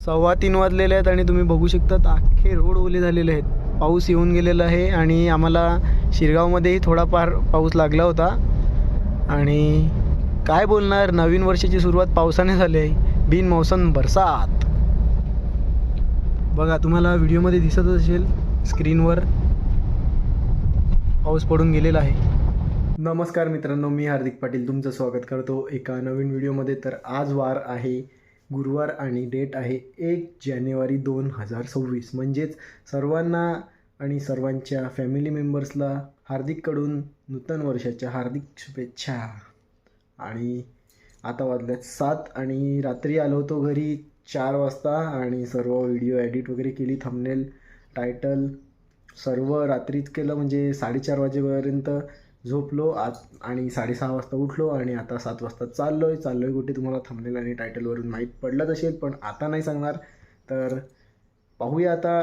3:15 वाजलेले आहेत आणि तुम्ही बघू शकता अख्खे रोड ओले झालेले आहेत. पाऊस येऊन गेलेला आहे आणि आम्हाला शिरगावमध्येही थोडाफार पाऊस लागला होता. आणि काय बोलणार, नवीन वर्षाची सुरुवात पावसाने झाली आहे. बिन मौसम बरसात. बघा तुम्हाला व्हिडिओमध्ये दिसत असेल स्क्रीनवर पाऊस पडून गेलेला आहे. नमस्कार मित्रांनो, मी हार्दिक पाटील तुमचं स्वागत करतो एका नवीन व्हिडिओमध्ये. तर आज वार आहे गुरुवार आणि डेट आहे 1 जानेवारी 2026. म्हणजेच सर्वांना आणि सर्वांच्या फॅमिली मेंबर्सला हार्दिककडून नूतन वर्षाच्या हार्दिक शुभेच्छा. आणि आता वाजल्यात 7 आणि रात्री आलो होतो घरी 4 वाजता आणि सर्व व्हिडिओ एडिट वगैरे केली, थंबनेल टायटल सर्व रात्रीच केलं. म्हणजे 4:30 वाजेपर्यंत झोपलो आज आणि 6:30 वाजता उठलो आणि आता 7 वाजता चाललो आहे कुठे तुम्हाला थंबनेल आणि टायटलवरून माहीत पडलंच असेल, पण आता नाही सांगणार. तर पाहूया आता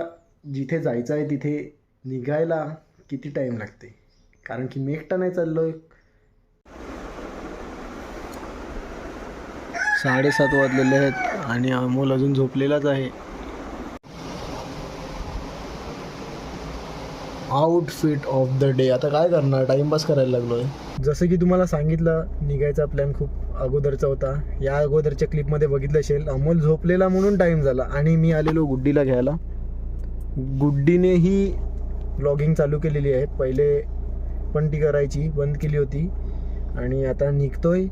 जिथे जायचं आहे तिथे निघायला किती टाईम लागते, कारण की मी एकटा नाही चाललो आहे. 7:30 वाजलेले आहेत आणि अमोल अजून झोपलेलाच आहे. Outfit of the day. आता काय करणार, टाईमपास करायला लागलो आहे. जसं की तुम्हाला सांगितलं निघायचा प्लॅन खूप अगोदरचा होता. या अगोदरच्या क्लिपमध्ये बघितलं असेल अमोल झोपलेला म्हणून टाईम झाला आणि मी आलेलो गुड्डीला घ्यायला. गुड्डीनेही व्लॉगिंग चालू केलेली आहे. पहिले पण ती करायची बंद केली होती आणि आता निघतोय.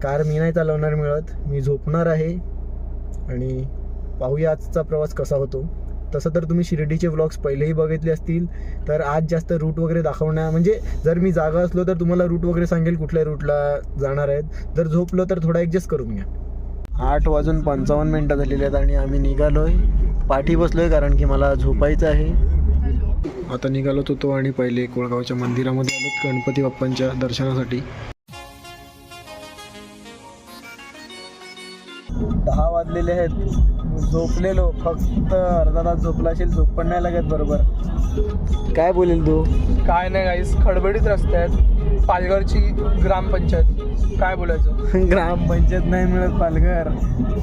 कार मी नाही चालवणार मिळत, मी झोपणार आहे आणि पाहूया आजचा प्रवास कसा होतो. तसं तर तुम्ही शिर्डीचे व्लॉग्स पहिलेही बघितले असतील. तर आज जास्त रूट वगैरे दाखवण्या, म्हणजे जर मी जागा असलो तर तुम्हाला रूट वगैरे सांगेल कुठल्या रूटला जाणार आहेत. जर झोपलो तर थोडा ॲडजस्ट करून घ्या. 8:55 झालेले आहेत आणि आम्ही निघालो आहे. पाठी बसलो आहे कारण की मला झोपायचं आहे. आता निघालोच होतो आणि पहिले कोळगावच्या मंदिरामध्ये आलो गणपती बाप्पांच्या दर्शनासाठी. 10 वाजलेले आहेत. झोपलेलो फक्त अर्धा तास झोपला असेल, झोप पण नाही लागत बरोबर. काय बोलेल तू? काय नाही गाईस, खडबडीत रस्ते आहेत. पालघरची ग्रामपंचायत काय बोलायचं. ग्रामपंचायत नाही मिळत पालघर,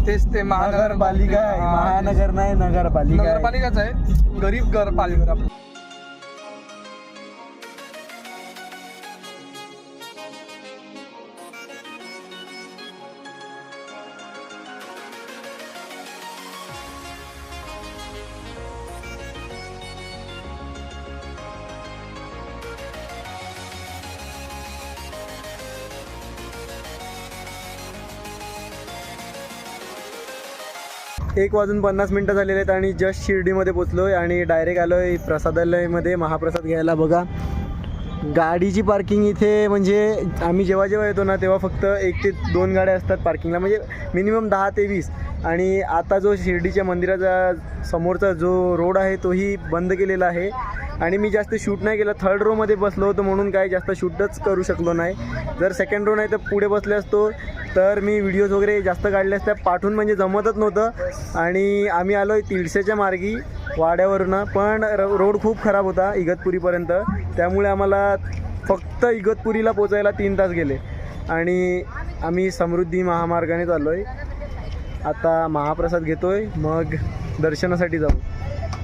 तेच ते महानगरपालिका आहे. महानगर नाही, नगरपालिकाच आहे. गरीब घर पालघर आपलं. एक 1:50 झालेले आहेत आणि जस्ट शिर्डीमध्ये पोचलो आहे आणि डायरेक्ट आलो आहे प्रसादालयमध्ये महाप्रसाद घ्यायला. बघा गाडीची पार्किंग इथे, म्हणजे आम्ही जेव्हा येतो ना तेव्हा फक्त 1 ते 2 गाड्या असतात पार्किंगला, म्हणजे मिनिमम 10 ते 20. आणि आता जो शिर्डीच्या मंदिराचा समोरचा जो रोड आहे तोही बंद केलेला आहे आणि मी जास्त शूट नाही केलं. 3rd रोमध्ये बसलो होतो म्हणून काय जास्त शूटच करू शकलो नाही. जर 2nd रो नाही तर पुढे बसले असतो तर मी व्हिडिओज वगैरे जास्त काढले असत्या. पाठवून म्हणजे जमतच नव्हतं. आणि आम्ही आलो आहे तिळसेच्या मार्गी वाड्यावरून, पण रोड खूप खराब होता इगतपुरीपर्यंत, त्यामुळे आम्हाला फक्त इगतपुरीला पोचायला 3 तास गेले. आणि आम्ही समृद्धी महामार्गाने चाललो आहे. आता महाप्रसाद घेतो आहे, मग दर्शनासाठी जाऊ.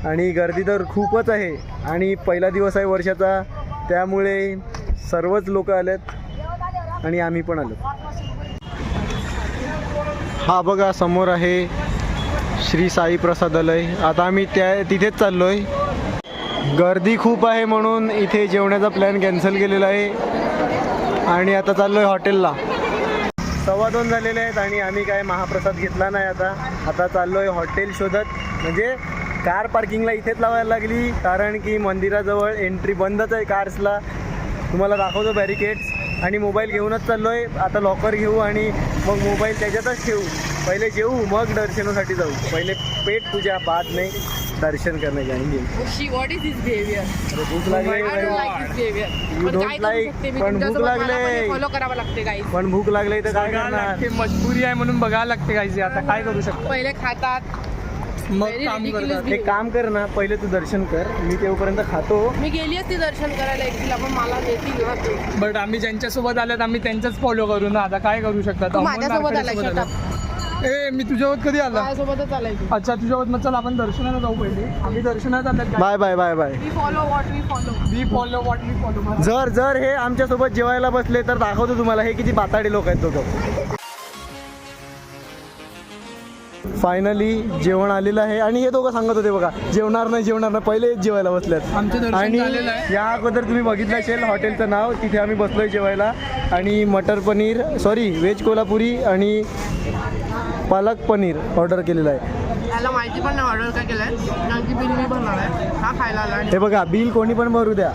आणि गर्दी तर खूपच आहे आणि पहिला दिवस आहे वर्षाचा, त्यामुळे सर्वच लोक आलेत आणि आम्ही पण आलो. हा बघा समोर आहे श्री साई प्रसादालय. आता आम्ही तिथेच चाललो आहे. गर्दी खूप आहे म्हणून इथे जेवण्याचा प्लॅन कॅन्सल केलेला आहे आणि आता चाललो आहे हॉटेलला. 2:15 झालेले आहेत आणि आम्ही काय महाप्रसाद घेतला नाही. आता चाललो आहे हॉटेल शोधत. म्हणजे कार पार्किंगला इथेच लावायला लागली कारण की मंदिराजवळ एंट्री बंदच आहे कार्सला. तुम्हाला दाखवतो बॅरिकेड्स. आणि मोबाईल घेऊनच चाललो आहे. आता लॉकर घेऊ आणि मग मोबाईल त्याच्यातच ठेवू. पहिले जेवू मग दर्शनासाठी जाऊ. पहिले पेट पूजा, बाद नाही दर्शन करणे जाएंगे. What is his behavior? भूक लागली. I don't like his behavior. You don't like, पण भूक लागले. फॉलो करावं लागते गाईस. पण भूक लागली तर काय करणार, मजबुरी आहे म्हणून बघायला लागते गाईस. आता काय करू शकतो. पहिले खातात मग काम करतात. एक काम कर ना, पहिले तू दर्शन कर, मी तेव्हापर्यंत खातो. मी गेली असती दर्शन करायला एकटीला, पण मला देतील ना ते. बट आम्ही ज्यांच्यासोबत आल्यात आम्ही त्यांच्याच फॉलो करू ना. आता काय करू शकतात. माझ्यासोबत आला. ए मी तुझ्यावर कधी आला? माझ्यासोबतच चालायचं. अच्छा तुझ्यावर मग चल आपण दर्शनाला जाऊ पहिले. आम्ही दर्शनात आल्यात. Bye bye bye bye. We follow what we follow. We follow what we follow. जर हे आमच्यासोबत जेवायला बसले तर दाखवतो तुम्हाला हे किती बाताडे लोक आहेत दोघं. फायनली जेवण आलेलं आहे आणि हे दोघं सांगत होते बघा जेवणार नाही पहिले जेवायला बसल्यात. आमचं दर्शन आणि झालेलं आहे. या अगोदर तुम्ही बघितलं असेल हॉटेलचं नाव, तिथे आम्ही बसलोय जेवायला आणि मटर पनीर व्हेज कोल्हापुरी आणि पालक पनीर ऑर्डर केलेलं आहे. याला माहिती पण नाही ऑर्डर काय केलंय, कारण की बिल मी भरणार आहे. हा खायला आला. हे बघा बिल कोणी पण भरू द्या,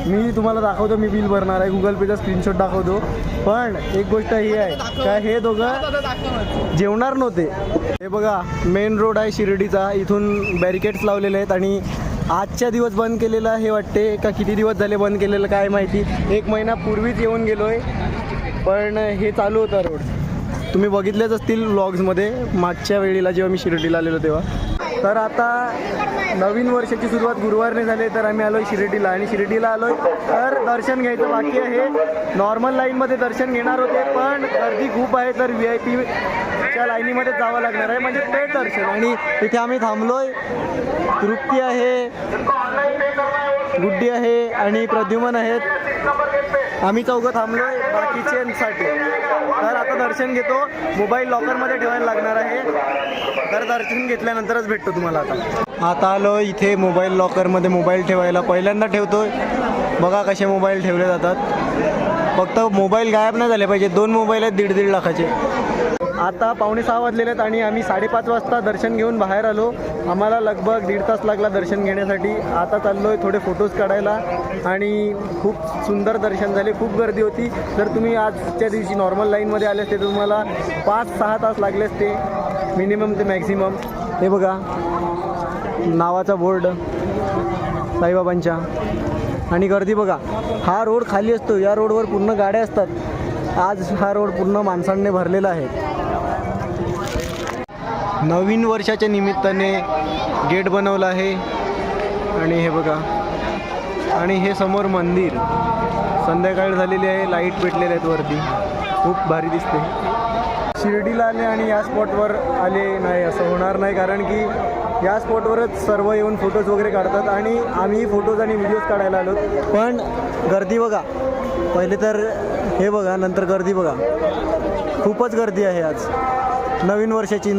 मी तुम्हाला दाखवतो मी बिल भरणार आहे, गुगल पेचा स्क्रीनशॉट दाखवतो. पण एक गोष्ट ही आहे का हे दोघं जेवणार नव्हते. हे बघा मेन रोड आहे शिर्डीचा, इथून बॅरिकेड्स लावलेले आहेत आणि आजच्या दिवस बंद केलेलं हे वाटते का किती दिवस झाले बंद केलेलं काय माहिती. 1 महिन्यापूर्वीच येऊन गेलो आहे पण हे चालू होता रोड. तुम्ही बघितलेच असतील व्लॉग्समध्ये मागच्या वेळेला जेव्हा मी शिर्डीला आलेलो तेव्हा. तर आता नवीन वर्षाची सुरुवात गुरुवारने झाली तर आम्ही आलो आहे शिर्डीला आणि शिर्डीला आलो आहे तर दर्शन घ्यायचं बाकी आहे. नॉर्मल लाईनमध्ये दर्शन घेणार होते पण गर्दी खूप आहे तर VIP च्या लाईनीमध्ये जावं लागणार आहे म्हणजे पेड दर्शन. आणि इथे आम्ही थांबलो आहे. तृप्ती आहे, गुड्डी आहे आणि प्रद्युमन आहेत. आम्ही चौघं थांबलो आहे बाकीच्यांसाठी. तर आता दर्शन घेतो, मोबाईल लॉकरमध्ये ठेवायला लागणार आहे तर दर्शन घेतल्यानंतरच भेटतो तुम्हाला. आता आलो इथे मोबाईल लॉकरमध्ये मोबाईल ठेवायला, पहिल्यांदा ठेवतोय. बघा कसे मोबाईल ठेवले जातात. फक्त मोबाईल गायब नाही झाले पाहिजे. 2 मोबाईल आहेत 1.5 लाखाचे. आता 5:45 वाजलेले आहेत आणि आम्ही 5:30 वाजता दर्शन घेऊन बाहेर आलो. आम्हाला लगभग 1.5 तास लागला दर्शन घेण्यासाठी. आता चाललो आहे थोडे फोटोज काढायला आणि खूप सुंदर दर्शन झाले, खूप गर्दी होती. जर तुम्ही आजच्या दिवशी नॉर्मल लाईनमध्ये आले असते तर तुम्हाला 5-6 तास लागले असते मिनिमम ते मॅक्झिमम. हे बघा नावाचा बोर्ड साईबाबांच्या आणि गर्दी बघा. हा रोड खाली असतो, या रोडवर पूर्ण गाड्या असतात. आज हा रोड पूर्ण माणसांनी भरलेला आहे. नवीन वर्षाच्या निमित्ताने गेट बनवलं आहे आणि हे बघा आणि हे समोर मंदिर. संध्याकाळ झालेली आहे, लाईट पेटलेले आहेत वरती, खूप भारी दिसते. शिर्डीला आले आणि या स्पॉटवर आले नाही असं होणार नाही कारण की या स्पॉटवरच सर्व येऊन फोटोज वगैरे काढतात आणि आम्ही फोटोज आणि व्हिडिओज काढायला आलो. पण गर्दी बघा, पहिले तर हे बघा नंतर गर्दी बघा, खूपच गर्दी आहे आज नवीन वर्षाची.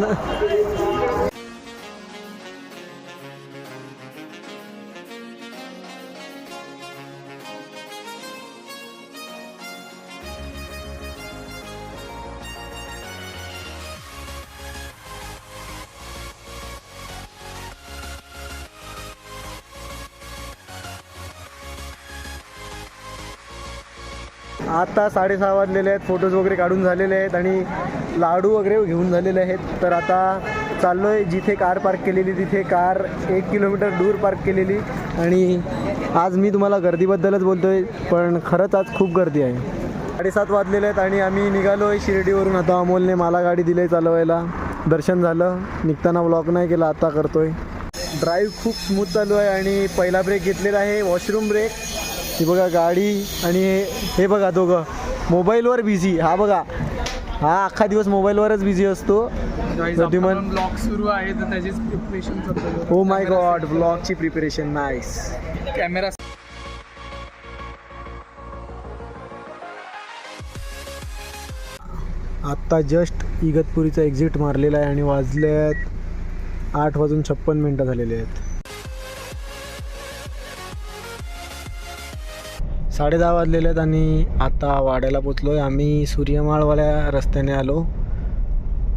आता 6:30 वाजलेले आहेत, फोटोज वगैरे काढून झालेले आहेत आणि लाडू वगैरे घेऊन झालेले आहेत. तर आता चाललो आहे जिथे कार पार्क केलेली तिथे कार 1 किलोमीटर दूर पार्क केलेली. आणि आज मी तुम्हाला गर्दीबद्दलच बोलतो आहे पण खरंच आज खूप गर्दी आहे. 7:30 वाजलेले आहेत आणि आम्ही निघालो आहे शिर्डीवरून. आता अमोलने मला गाडी दिली आहे चालवायला. दर्शन झालं, निघताना व्लॉग नाही केला, आता करतो आहे. ड्राईव्ह खूप स्मूथ चालू आहे आणि पहिला ब्रेक घेतलेला आहे वॉशरूम ब्रेक. ही बघा गाडी आणि हे बघा दोघं मोबाईलवर बिझी. हा बघा हा अख्खा दिवस मोबाईलवरच बिझी असतो. ब्लॉग सुरू आहे तर त्याचीच प्रिपरेशन करतो. ओ माय गॉड, ब्लॉगची प्रिपरेशन नाईस. कॅमेरा आत्ता जस्ट इगतपुरीचा एक्झिट मारलेला आहे आणि वाजल्यात 8:56 झालेले आहेत. 10:30 वाजलेले आहेत आणि आता वाड्याला पोचलो आहे आम्ही. सूर्यमाळवाल्या रस्त्याने आलो.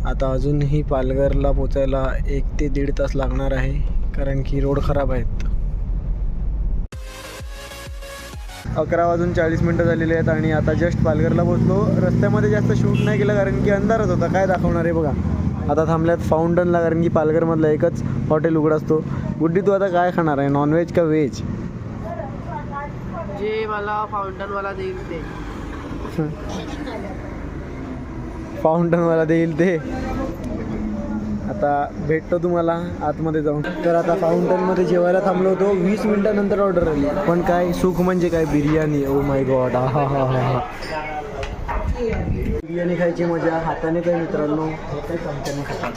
आता अजूनही पालघरला पोचायला 1 ते 1.5 तास लागणार आहे कारण की रोड खराब आहेत. 11:40 झालेले आहेत आणि आता जस्ट पालघरला पोचलो. रस्त्यामध्ये जास्त शूट नाही केलं कारण की अंधारच होता, काय दाखवणार आहे बघा. आता थांबल्यात फाउंटनला कारण की पालघरमधला एकच हॉटेल उघडा असतो. गुड्डी तू आता काय खाणार आहे, नॉनव्हेज का व्हेज? जे मला फाउंटनवाला देईल ते. फाउंटनवाला देईल ते. आता भेटतो तुम्हाला आतमध्ये जाऊन. तर आता फाउंटनमध्ये जेवायला थांबलो होतो. 20 मिनिटानंतर ऑर्डर आली. पण काय सुख म्हणजे काय, बिर्याणी. ओ माय गॉड, हा हा हा हा. बिर्याणी खायची मजा हाताने काय मित्रांनो, हे काय चमच्याने खातात.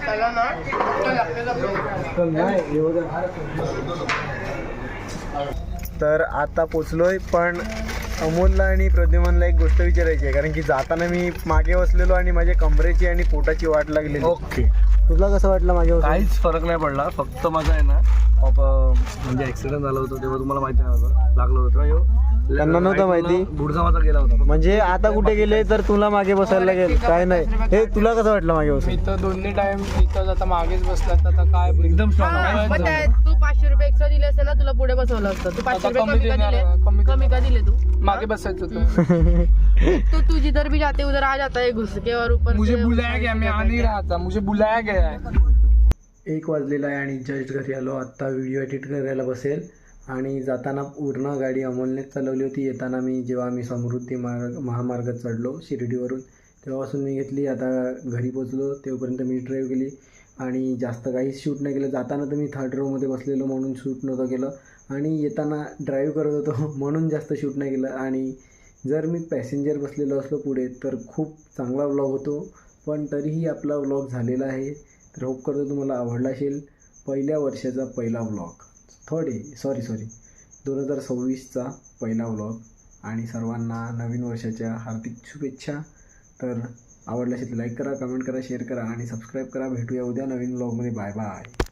त्याला ना इतकं लागतं का बघ. पण नाही, हे बघा. तर आता पोचलोय, पण अमोलला आणि प्रद्युमनला एक गोष्ट विचारायची आहे, कारण की जाताना मी मागे बसलेलो आणि माझ्या कमरेची आणि पोटाची वाट लागलेली. ओके. तुला कसं वाटलं माझ्या काहीच फरक नाही पडला, फक्त माझा आहे ना म्हणजे ऍक्सिडेंट झालं होतं तेव्हा तुम्हाला माहिती नव्हतं, लागलं होतं. त्यांना नव्हतं माहिती. गुडघा माझा गेला होता. म्हणजे आता कुठे गेले तर तुला मागे बसायला लागेल. काय नाही, हे तुला कसं वाटलं मागे बसून? मी तर दोन्ही टाइम इथं आता मागेच बसला, आता काय एकदम हा, पण तू 500 रुपये एक्स्ट्रा दिले असते ना, तुला पुढे बसवलं असतं. तू 500 रुपये कमी का दिले? कमी का दिले तू? मागे बसायचं होतं. तू जिधर भी जाते उधर आ जाता है घुस के, और ऊपर मुझे से- बुलाया गया, मैं आ नहीं रहा था, मुझे बुलाया गया है. 1 वाजलेला आहे आणि जस्ट घरी आलो. आत्ता व्हिडिओ एडिट करायला बसेल. आणि जाताना पूर्ण गाडी अमोलनेच चालवली होती. येताना जेव्हा आम्ही समृद्धी महामार्गात चढलो शिर्डीवरून, तेव्हापासून मी घेतली. आता घरी पोचलो तेव्हापर्यंत मी ड्राईव्ह केली आणि जास्त काहीच शूट नाही केलं. जाताना तर मी 3rd रोमध्ये बसलेलो म्हणून शूट नव्हतं केलं, आणि येताना ड्राईव्ह करत होतो म्हणून जास्त शूट नाही केलं. आणि जर मी पॅसेंजर बसलेलो असलो पुढे तर खूप चांगला व्लॉग होतो, पण तरीही आपला व्लॉग झालेला आहे. तर होप करतो तुम्हाला आवडला असेल. पहिल्या वर्षाचा पहिला व्लॉग, 2026चा पहिला व्लॉग, आणि सर्वांना नवीन वर्षाच्या हार्दिक शुभेच्छा. तर आवडला असेल तर लाईक करा, कमेंट करा, शेअर करा आणि सबस्क्राईब करा. भेटूया उद्या नवीन व्लॉगमध्ये. Bye bye.